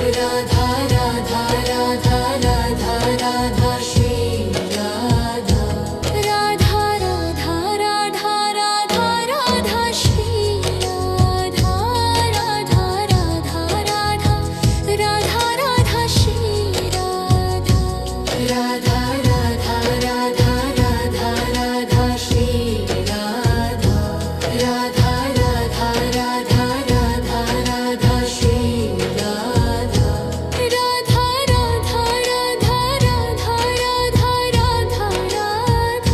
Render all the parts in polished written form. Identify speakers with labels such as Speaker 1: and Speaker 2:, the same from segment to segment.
Speaker 1: Radha Radha Radha Radha Radha Shri Radha Radha Radha Radha Radha Radha Shri Radha Radha Radha Radha Radha Radha Shri Radha Radha Radha Radha Radha Radha Shri Radha Radha Radha Radha Radha Radha Shri Radha Radha Radha Radha Radha Radha Radha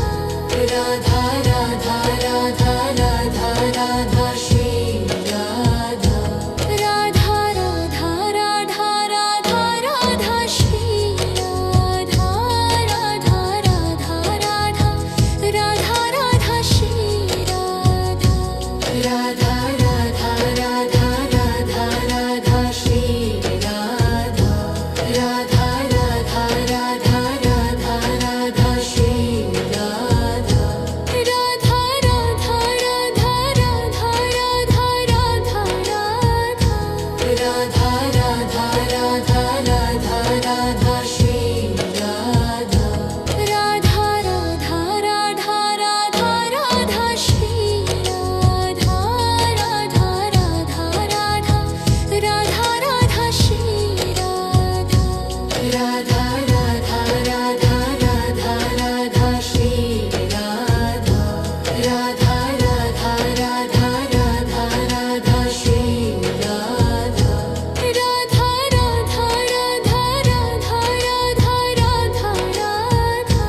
Speaker 1: Radha Radha Radha Radha Radha Shri Radha Radha Radha Radha Radha Radha Shri Radha Radha Radha Radha Radha Radha Shri Radha Radha Radha Radha Radha Radha Shri Radha Radha Radha Radha Radha Radha Shri Radha Radha Radha Radha Radha Radha Radha Radha Radha Radha Radha Radha Shri Radha Radha Radha Radha Radha Radha Shri Radha Radha Radha Radha Radha Radha Shri Radha Radha Radha Radha Radha Radha Shri Radha Radha Radha Radha Radha Radha Shri Radha Radha Radha Radha Radha Radha Radha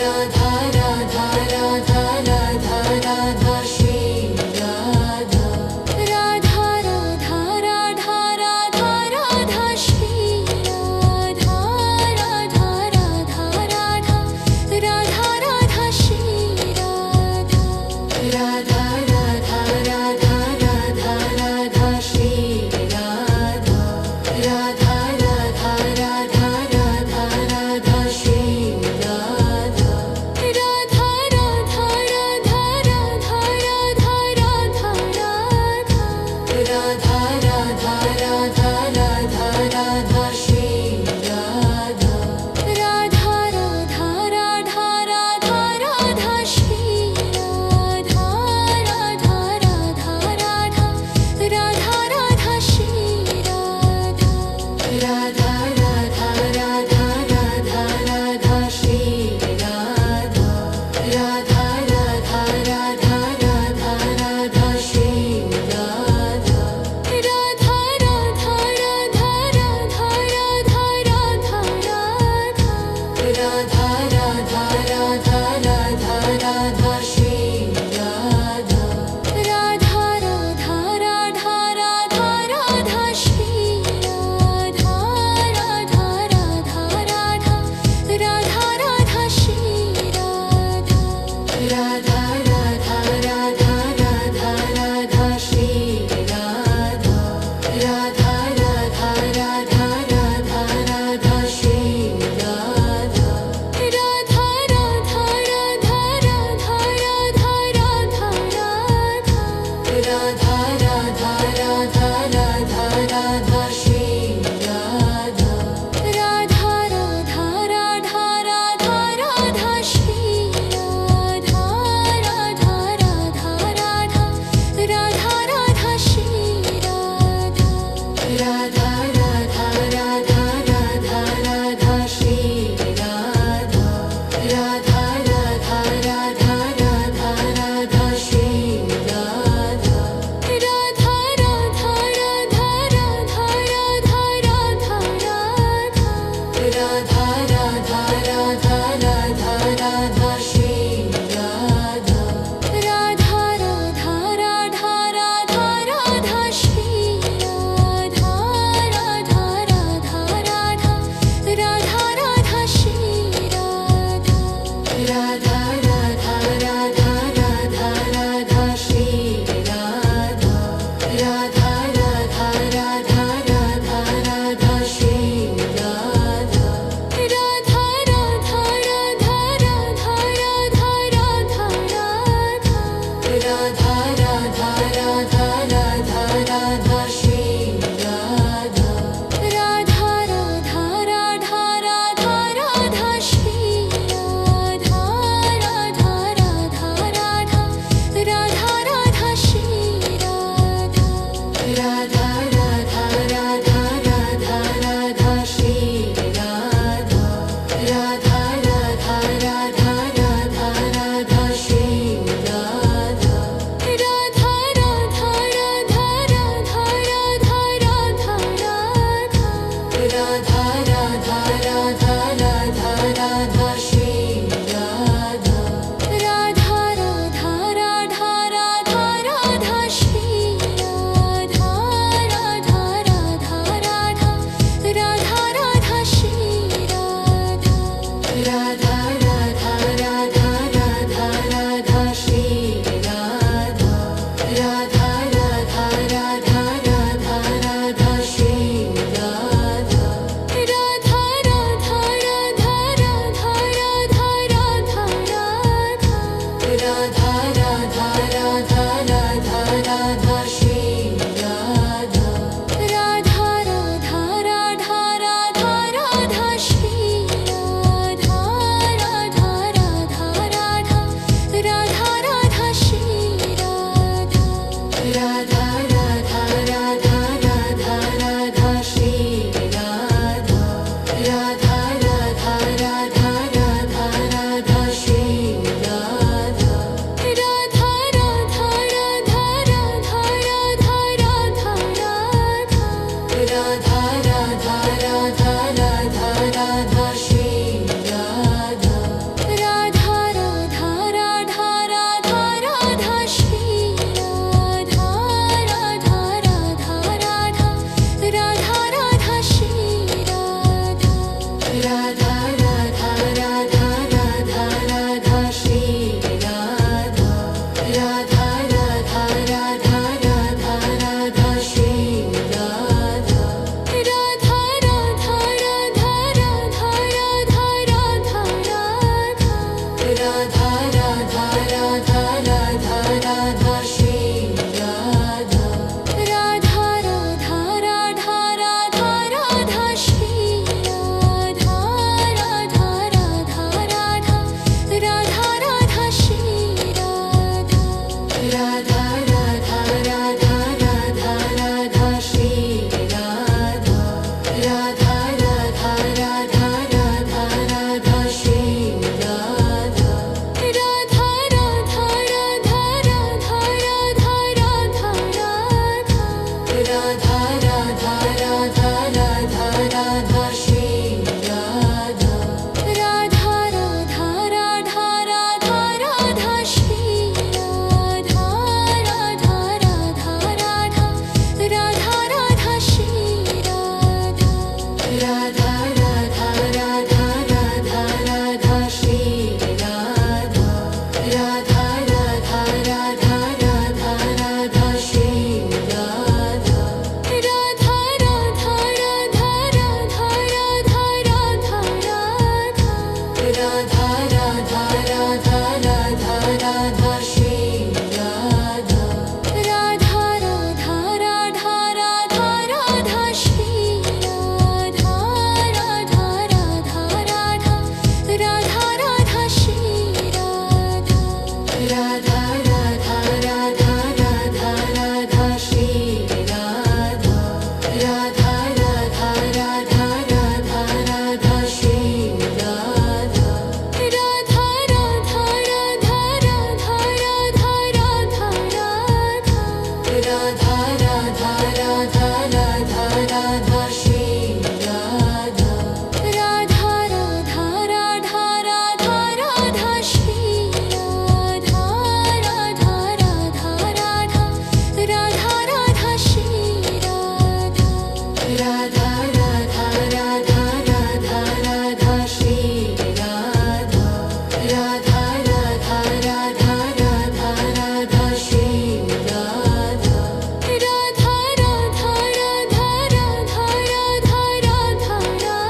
Speaker 1: Radha Radha Radha Radha Radha Shri Radha Radha Radha Radha Radha Radha Shri Radha Radha Radha Radha Radha Radha Shri Radha Radha Radha Radha Radha Radha Shri Radha Radha Radha Radha Radha Radha Shri Radha Radha Radha Radha Radha Radha Radha Radha Radha Radha Radha Shri Radha Radha Radha Radha Radha Radha Shri Radha Radha Radha Radha Radha Radha Shri Radha Radha Radha Radha Radha Radha Shri Radha Radha Radha Radha Radha Radha Shri Radha Radha Radha Radha Radha Radha Radha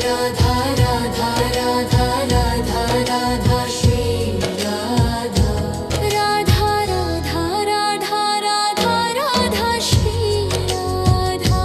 Speaker 1: Radha Radha Radha Radha Radha Shri Radha Radha Radha Radha Radha Radha Shri Radha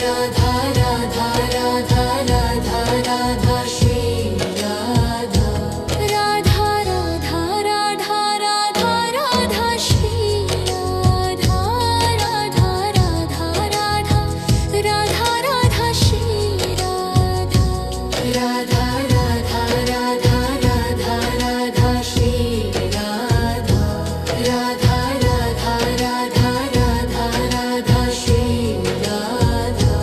Speaker 1: Radha Radha Radha Radha Radha Shri Radha Radha Radha Radha Radha Radha Shri Radha Radha Radha Radha Radha Radha Shri Radha Radha Radha Radha Radha Radha Shri Radha Radha Radha Radha Radha Radha Shri Radha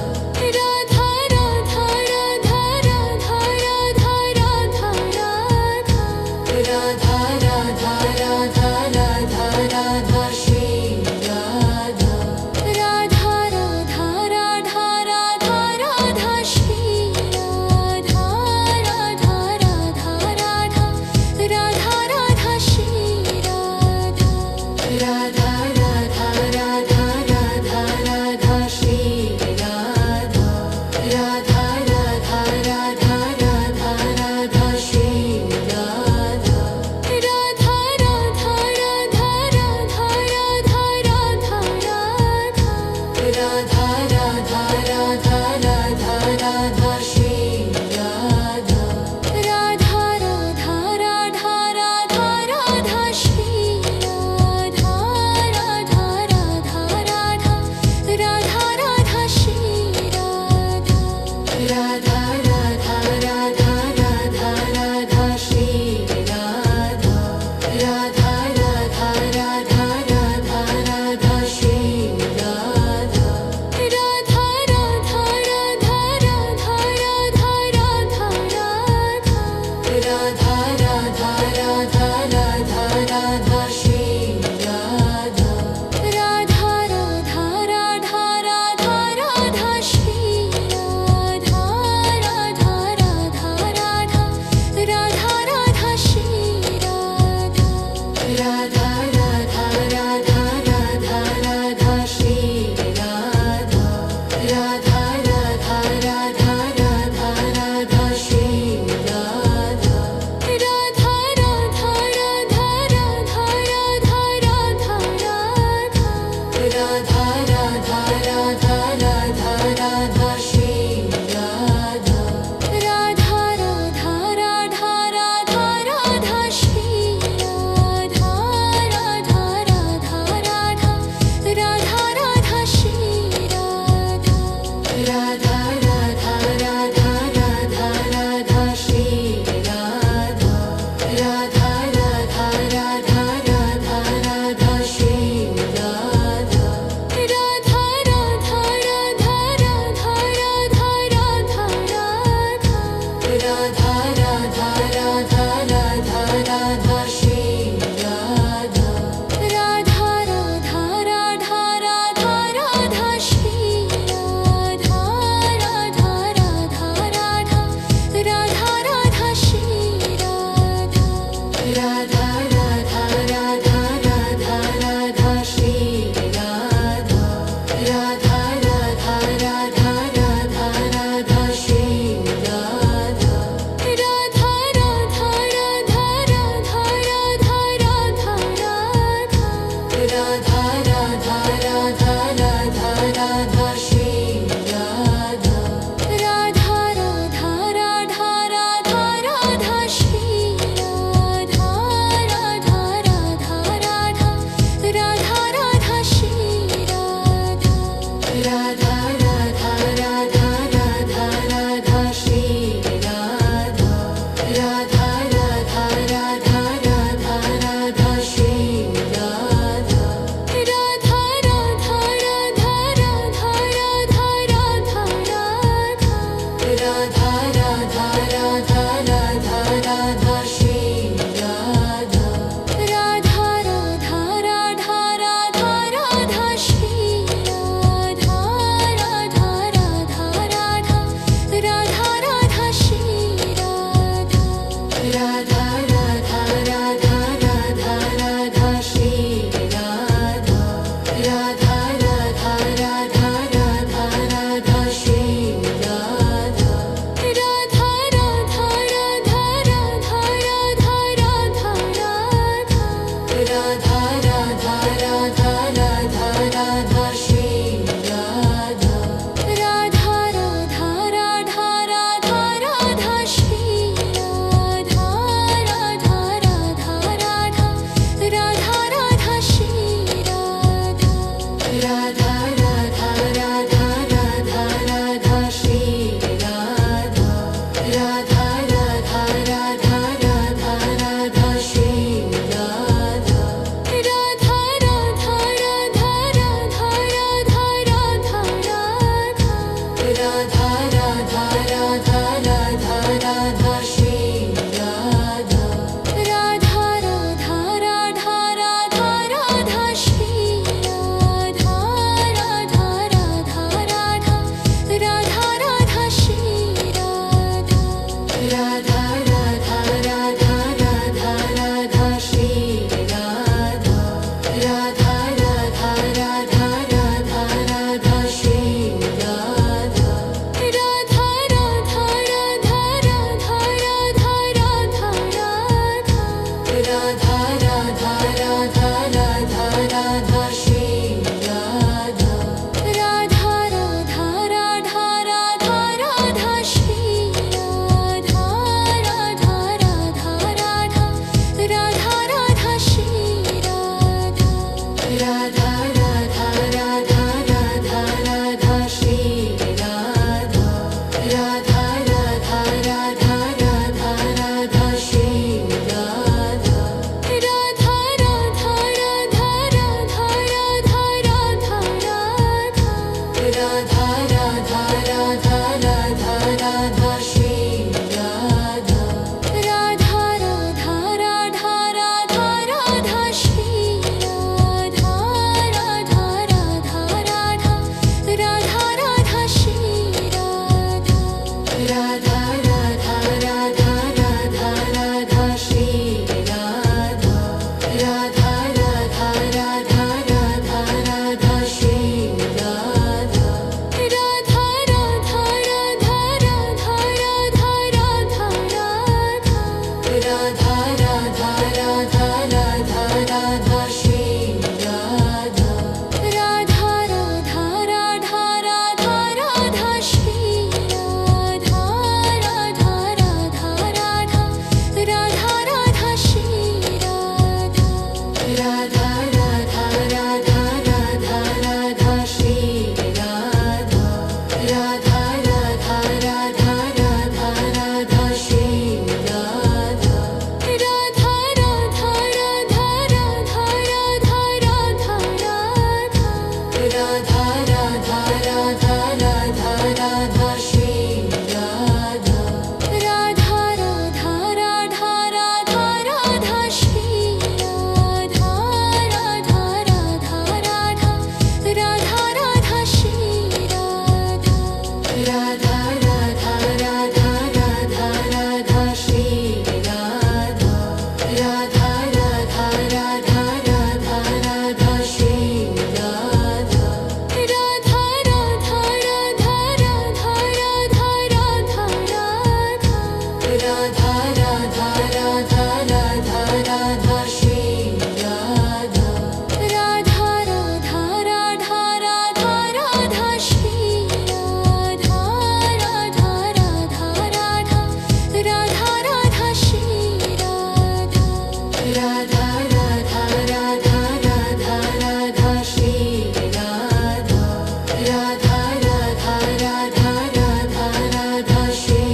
Speaker 1: Radha Radha Radha Radha Radha Shri Radha Radha Radha Radha Radha Radha Shri Radha Radha Radha Radha Radha Radha Radha Radha Radha Radha Radha Radha Shri Radha Radha Radha Radha Radha Radha Shri Radha Radha Radha Radha Radha Radha Shri Radha Radha Radha Radha Radha Radha Shri Radha Radha Radha Radha Radha Radha Shri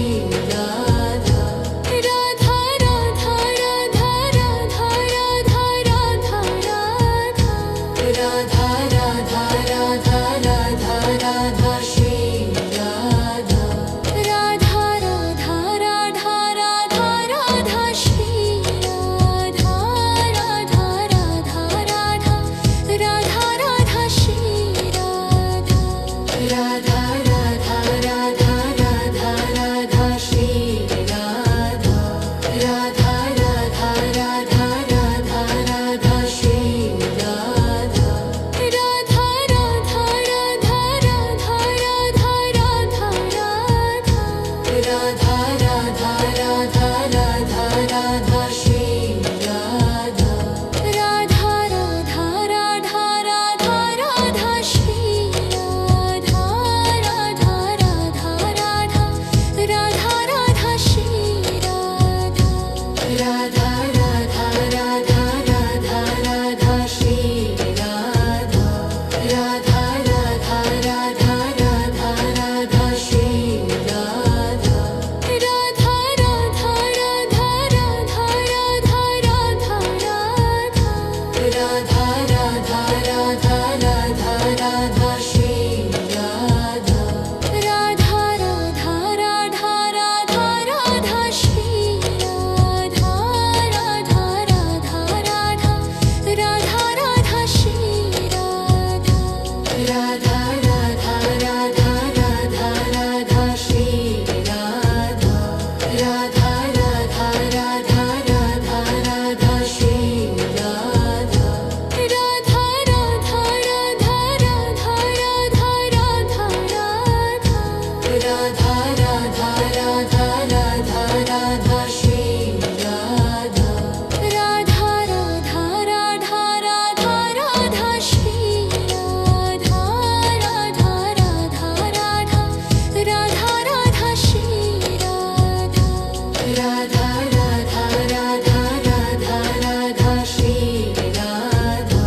Speaker 1: Radha Radha Radha Radha Radha Radha Radha Radha Radha Radha Radha Radha Shri Radha Radha Radha Radha Radha Radha Shri Radha Radha Radha Radha Radha Radha Shri Radha Radha Radha Radha Radha Radha Shri Radha Radha Radha Radha Radha Radha Shri Radha Radha Radha Radha Radha Radha Radha Radha Radha Radha Radha Radha Shri Radha Radha Radha Radha Radha Radha Shri Radha Radha Radha Radha Radha Radha Shri Radha Radha Radha Radha Radha Radha Shri Radha Radha Radha Radha Radha Radha Shri Radha Radha Radha Radha Radha Radha Radha Radha Radha Radha Radha Radha Shri Radha Radha Radha Radha Radha Radha Shri Radha Radha Radha Radha Radha Radha Shri Radha Radha Radha Radha Radha Radha Shri Radha Radha Radha Radha Radha Radha Shri Radha Radha Radha Radha Radha Radha Radha Radha Radha Radha Radha Shri Radha Radha Radha Radha Radha Radha Shri Radha Radha Radha Radha Radha Radha Shri Radha Radha Radha Radha Radha Radha Shri Radha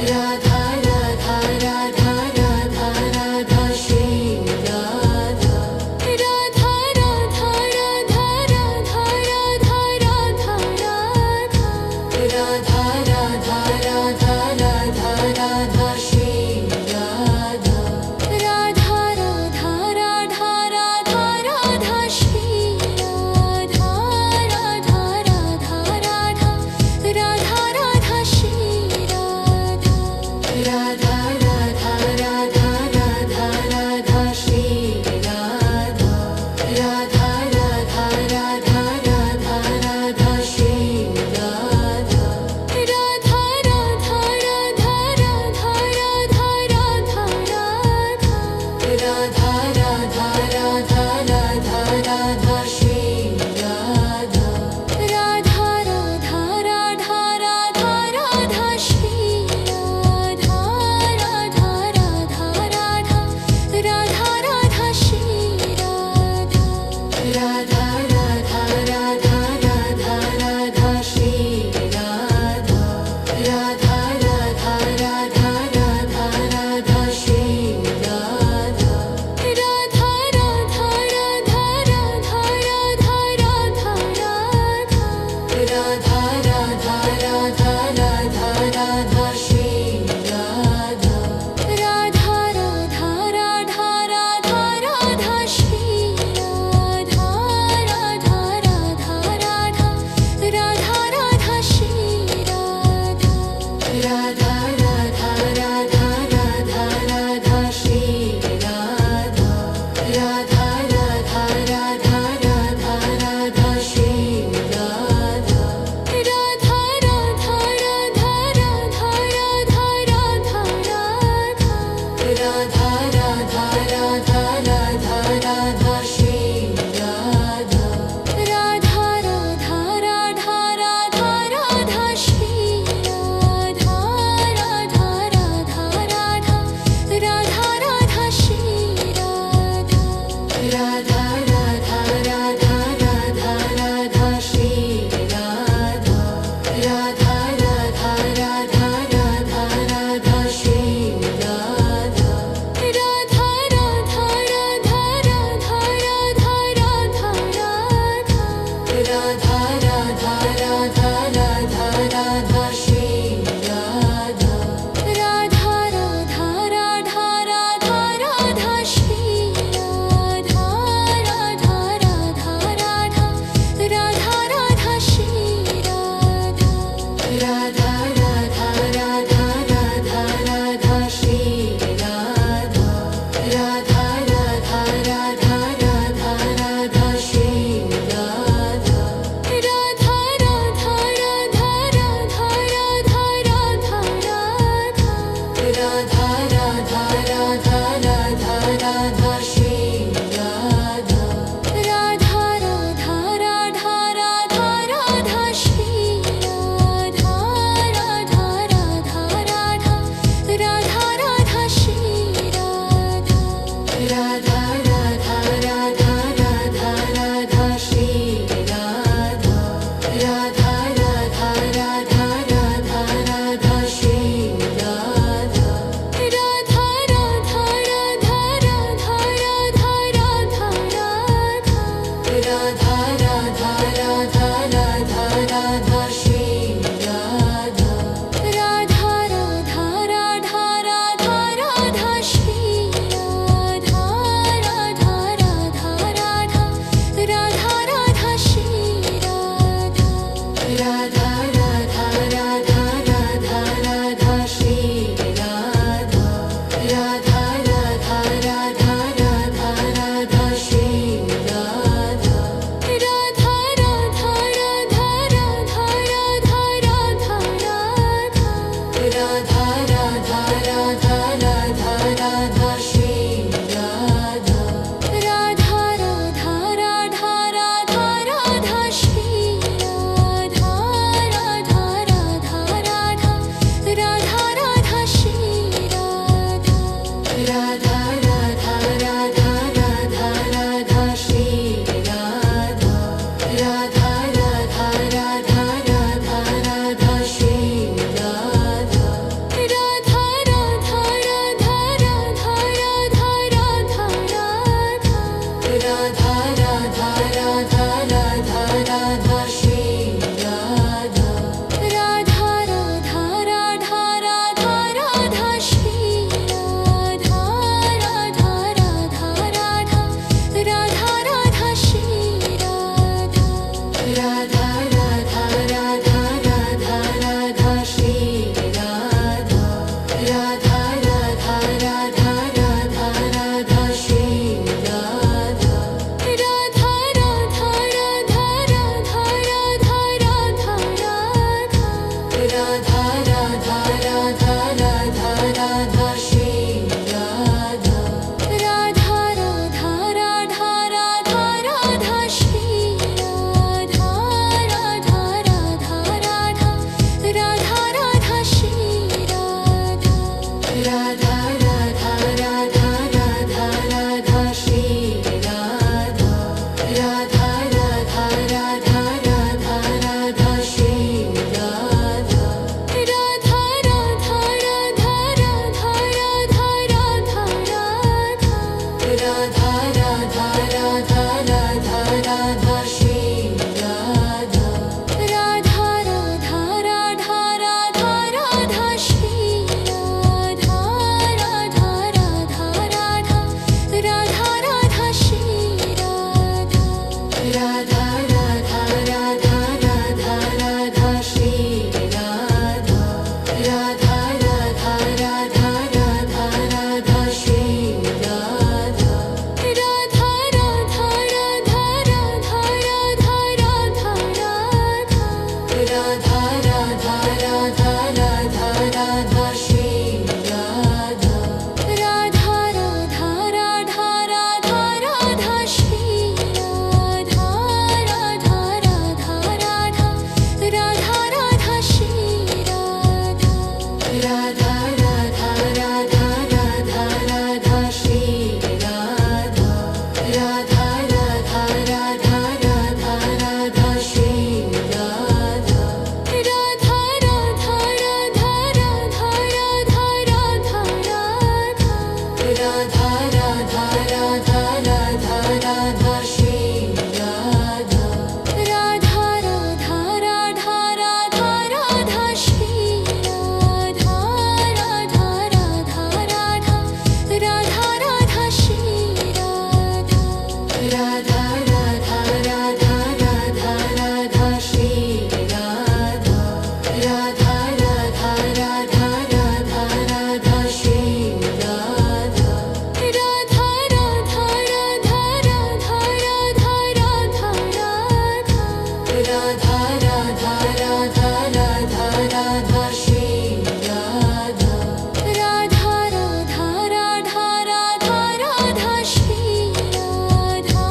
Speaker 1: Radha Radha Radha Radha Radha Shri Radha Radha Radha Radha Radha Radha Shri Radha Radha Radha Radha Radha Radha Shri Radha Radha Radha Radha Radha Radha Shri Radha Radha Radha Radha Radha Radha Shri Radha Radha Radha Radha Radha Radha Shri Radha Radha Radha Radha Radha Radha Radha Radha Radha Radha Radha Radha Shri Radha Radha Radha Radha Radha Radha Shri Radha Radha Radha Radha Radha Radha Shri Radha Radha Radha Radha Radha Radha Shri Radha Radha Radha Radha Radha Radha Shri Radha Radha Radha Radha Radha Radha Radha Radha Radha Radha Radha Radha Shri Radha Radha Radha Radha Radha Radha Shri Radha Radha Radha Radha Radha Radha Shri Radha Radha Radha Radha Radha Radha Shri Radha Radha Radha Radha Radha Radha Shri Radha Radha Radha Radha Radha Radha Radha Radha Radha Radha Radha Radha Shri Radha Radha Radha Radha Radha Radha Shri Radha Radha Radha Radha Radha Radha Shri Radha Radha Radha Radha Radha Radha Shri Radha Radha Radha Radha Radha Radha Shri Radha Radha Radha Radha Radha Radha Radha Radha Radha Radha Radha Radha Shri Radha Radha Radha Radha Radha Radha Shri Radha Radha Radha Radha Radha Radha Shri Radha Radha Radha Radha Radha Radha Radha Shri Radha Radha Radha Radha Radha Radha Radha Shri Radha Radha Radha Radha Radha Radha Radha Radha Shri Radha Radha Radha Radha Radha Radha Radha Radha Shri Radha Radha Radha Radha Radha Radha Radha Shri Radha Radha Radha Radha Radha Radha Shri Radha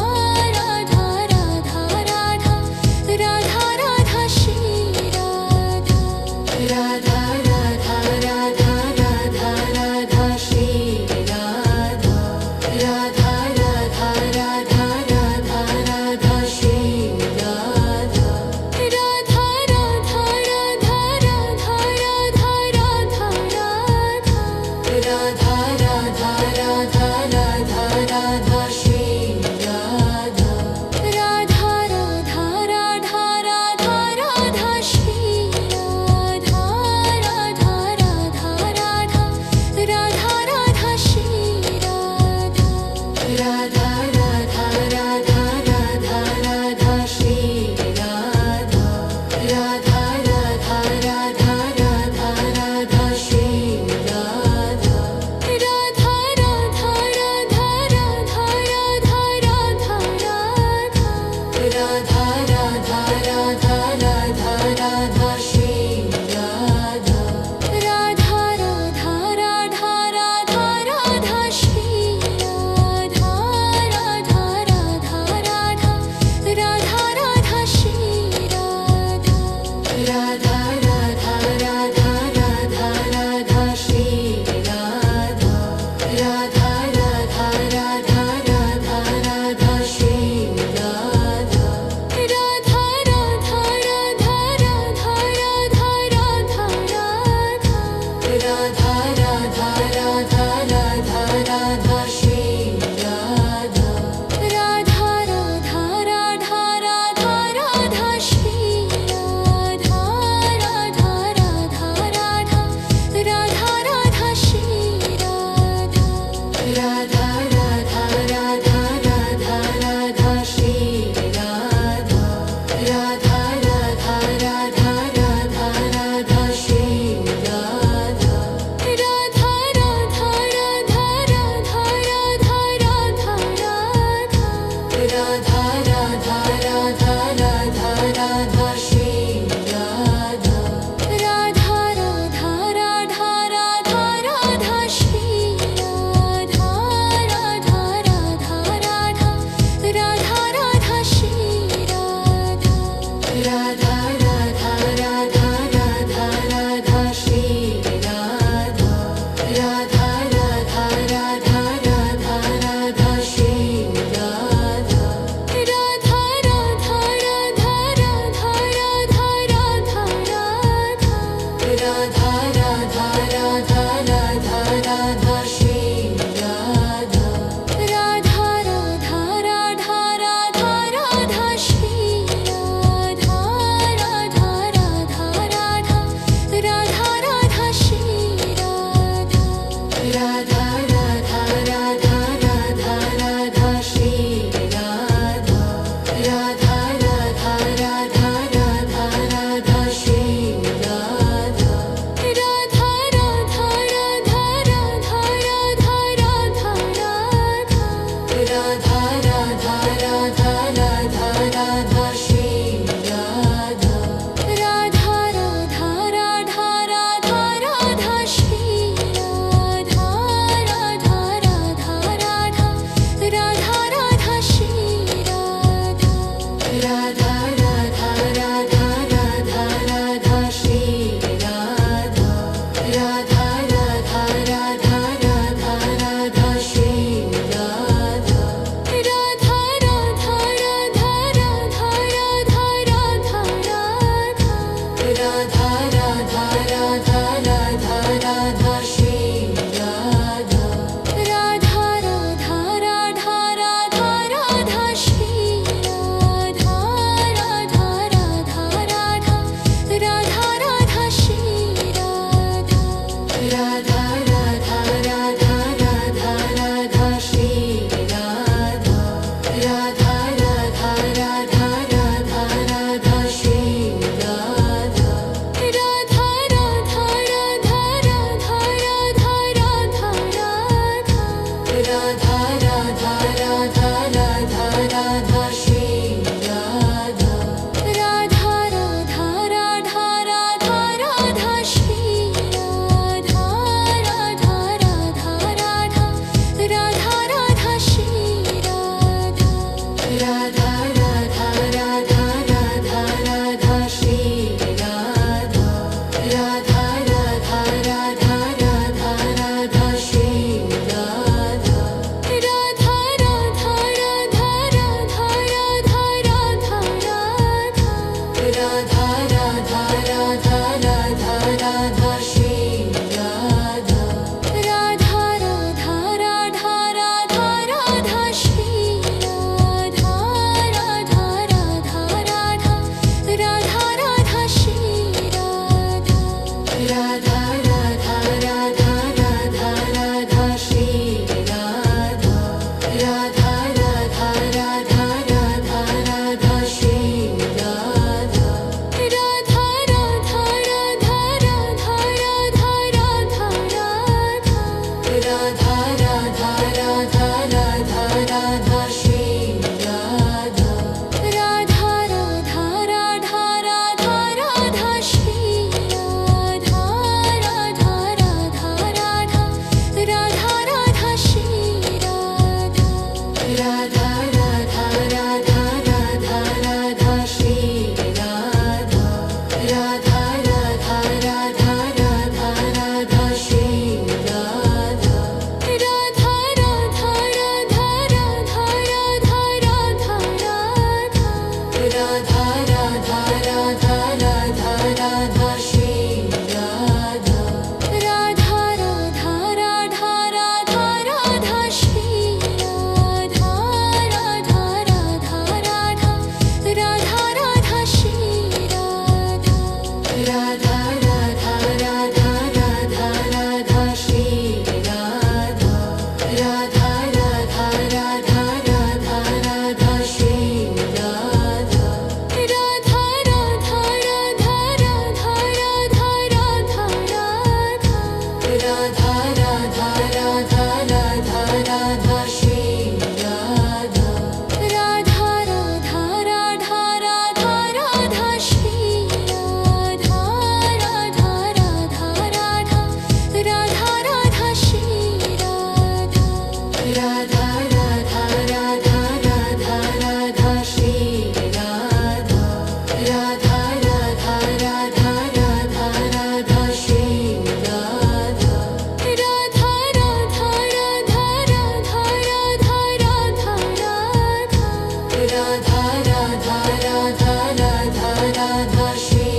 Speaker 1: Radha Radha Radha Radha Radha Shri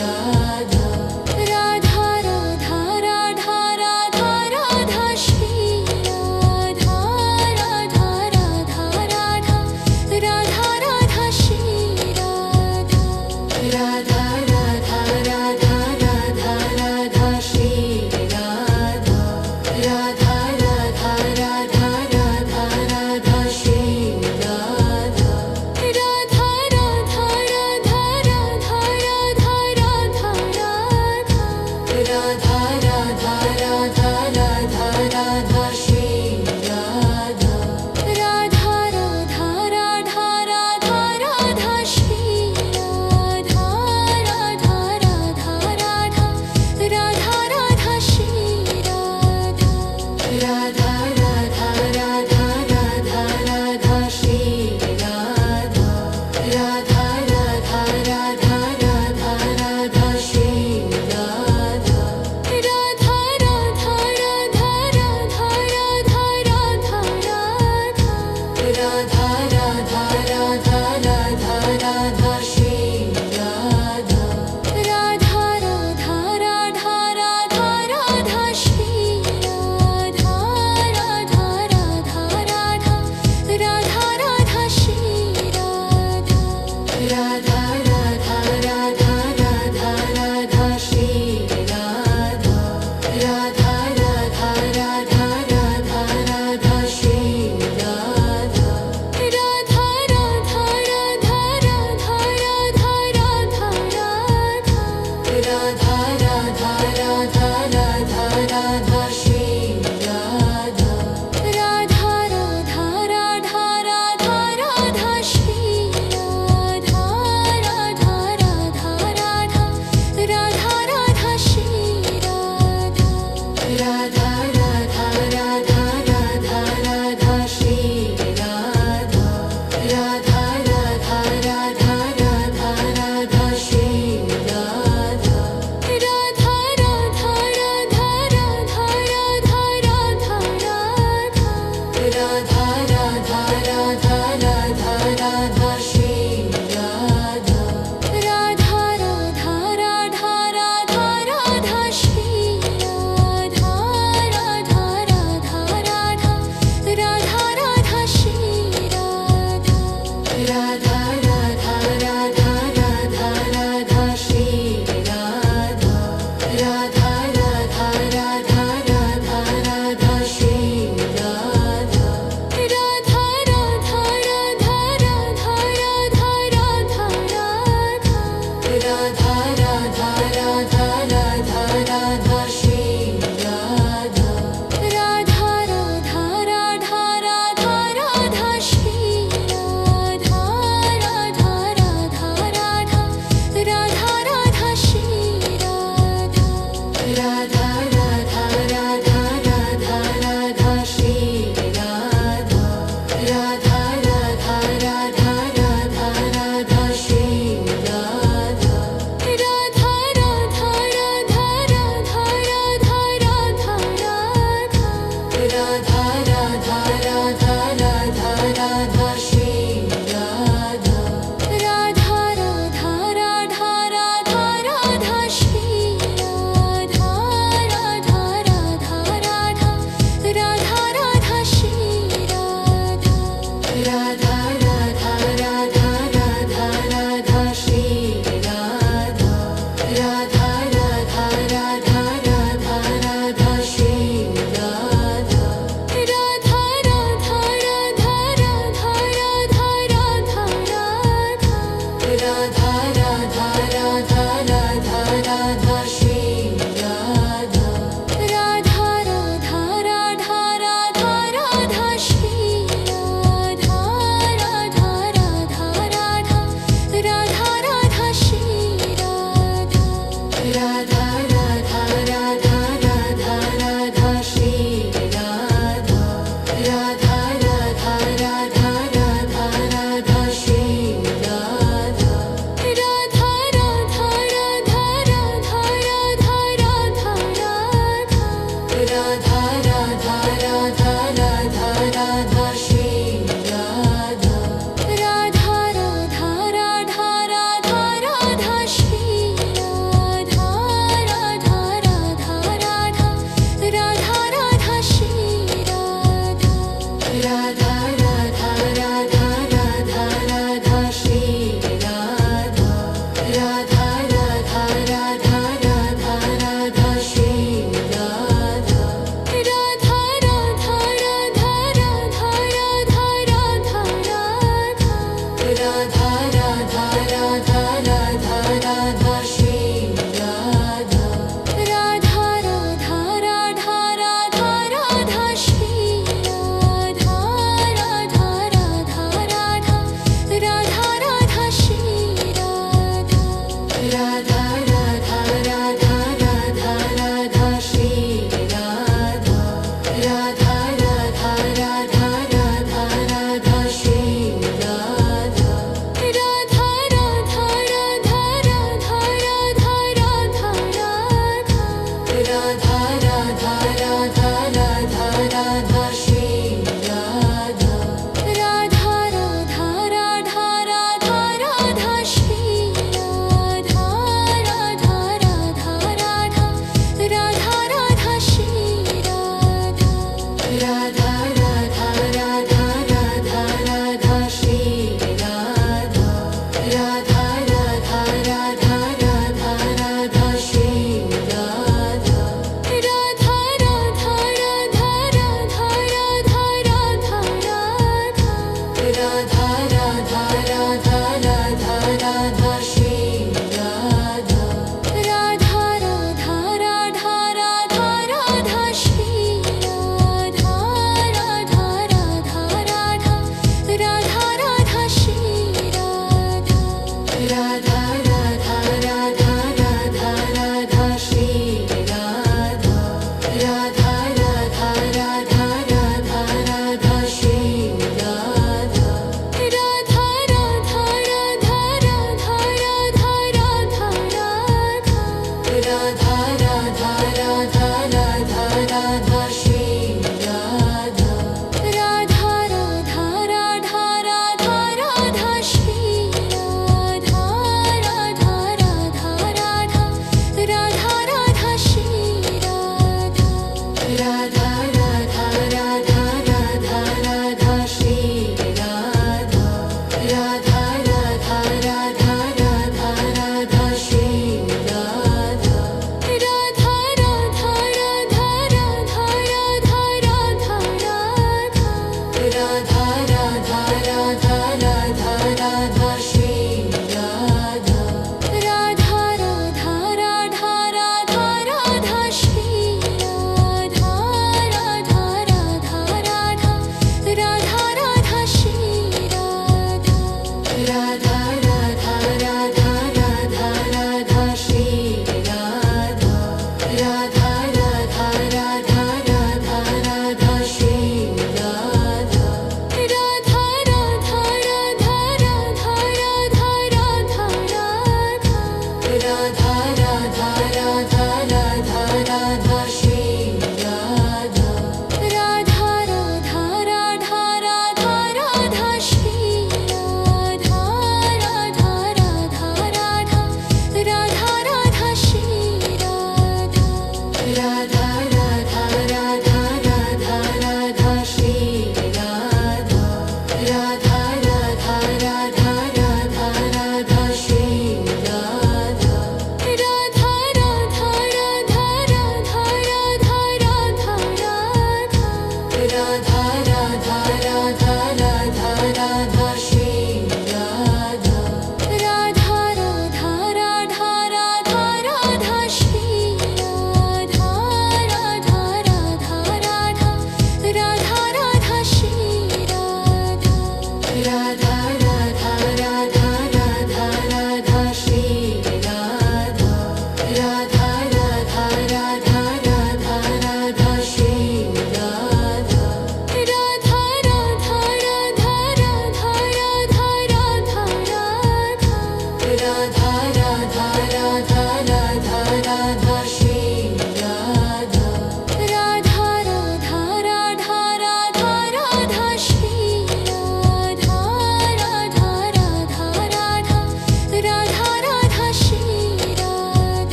Speaker 1: Radha Radha Radha Radha Radha Radha Shri Radha Radha Radha Radha Radha Radha Shri Radha Radha Radha Radha Radha Radha Shri Radha Radha Radha Radha Radha Radha Shri Radha Radha Radha Radha Radha Radha Radha Radha Radha Radha Radha Radha Shri Radha Radha Radha Radha Radha Radha Shri Radha Radha Radha Radha Radha Radha Shri Radha Radha Radha Radha Radha Radha Shri Radha Radha Radha Radha Radha Radha Shri Radha Radha Radha Radha Radha Radha Radha Radha Radha Radha Radha Radha Shri Radha Radha Radha Radha Radha Radha Shri Radha Radha Radha Radha Radha Radha Shri Radha Radha Radha Radha Radha Radha Shri Radha Radha Radha Radha Radha Radha Shri Radha Radha Radha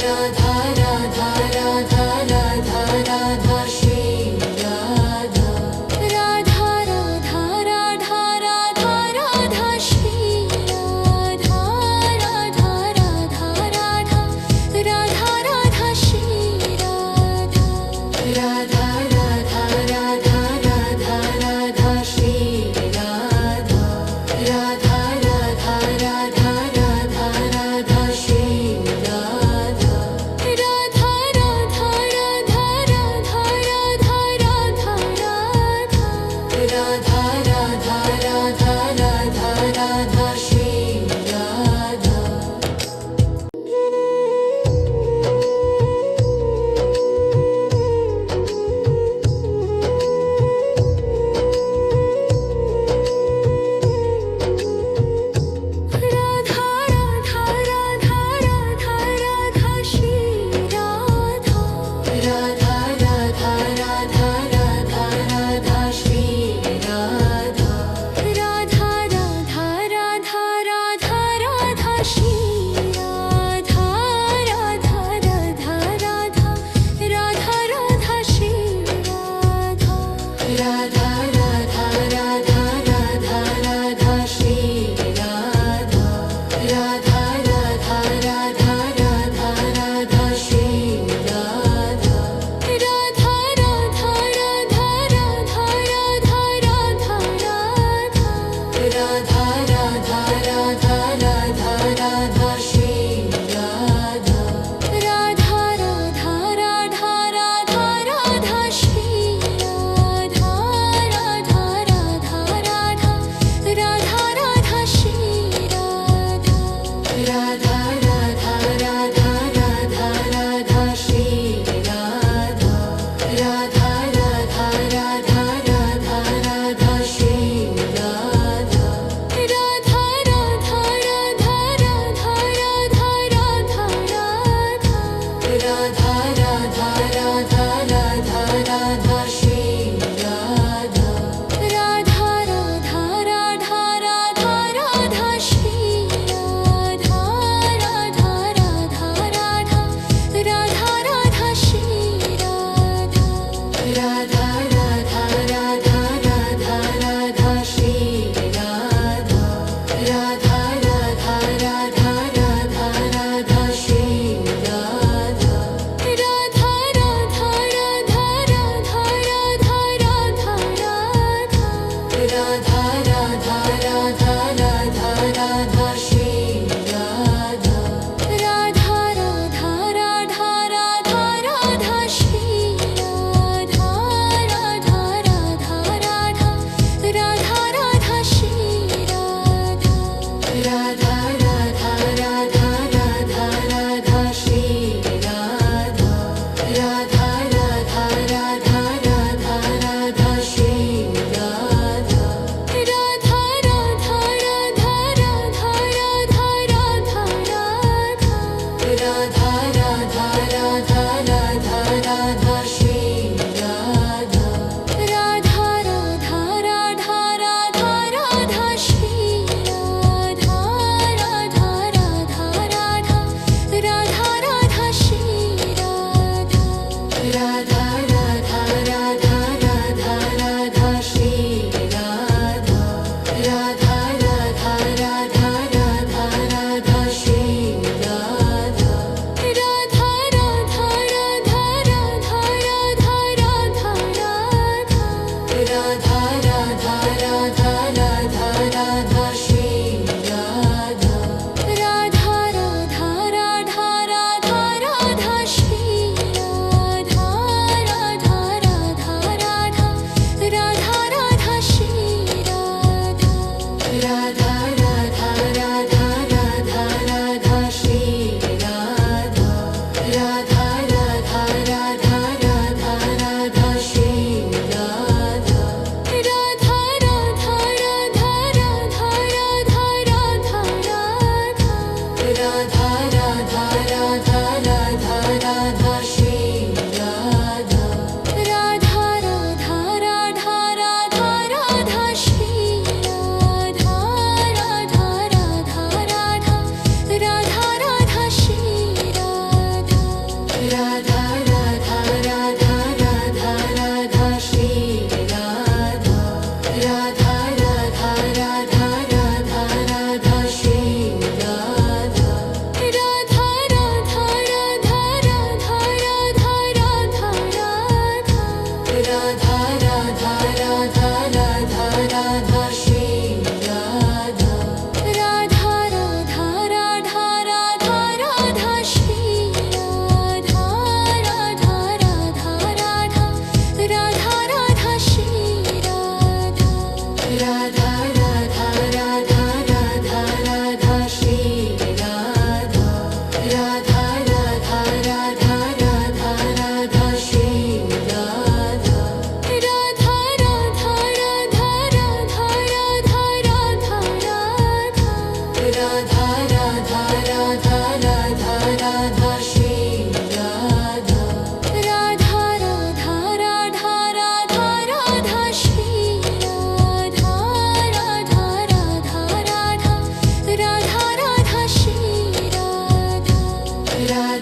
Speaker 1: Radha Radha Radha Radha Radha Shri Radha Radha Radha Radha Radha Radha Shri Radha Radha Radha Radha Radha Radha Shri Radha Radha Radha Radha Radha Radha Shri Radha Radha Radha Radha Radha Radha Shri Radha Radha